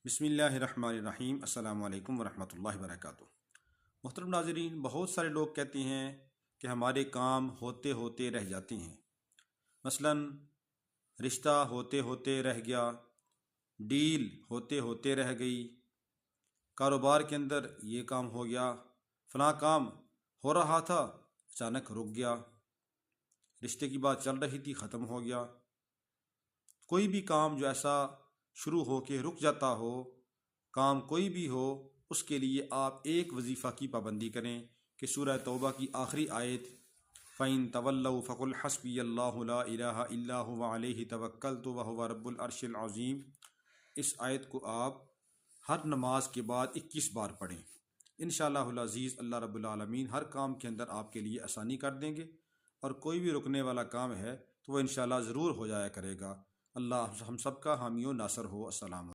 بسم اللہ الرحمن الرحیم۔ السلام علیکم ورحمۃ اللہ وبرکاتہ۔ محترم ناظرین، بہت سارے لوگ کہتے ہیں کہ ہمارے کام ہوتے ہوتے رہ جاتے ہیں۔ مثلا رشتہ ہوتے ہوتے رہ گیا، ڈیل ہوتے ہوتے رہ گئی، کاروبار کے اندر یہ کام ہو گیا، فلاں کام ہو رہا تھا اچانک رک گیا، رشتے کی بات چل رہی تھی ختم ہو گیا۔ کوئی بھی کام جو ایسا شروع ہو کے رک جاتا ہو، کام کوئی بھی ہو، اس کے لیے آپ ایک وظیفہ کی پابندی کریں کہ سورہ توبہ کی آخری آیت فَإِن تَوَلَّوْا فَقُلْ حَسْبِيَ اللَّهُ لَا إِلَٰهَ إِلَّا هُوَ عَلَيْهِ تَوَكَّلْتُ وَهُوَ رَبُّ الْعَرْشِ الْعَظِيمِ، اس آیت کو آپ ہر نماز کے بعد 21 بار پڑھیں۔ انشاءاللہ العزیز اللہ رب العالمین ہر کام کے اندر آپ کے لیے آسانی کر دیں گے، اور کوئی بھی رکنے والا کام ہے تو وہ انشاءاللہ ضرور ہو جایا کرے گا۔ اللہ ہم سب کا حامی و ناصر ہو۔ السلام علیکم۔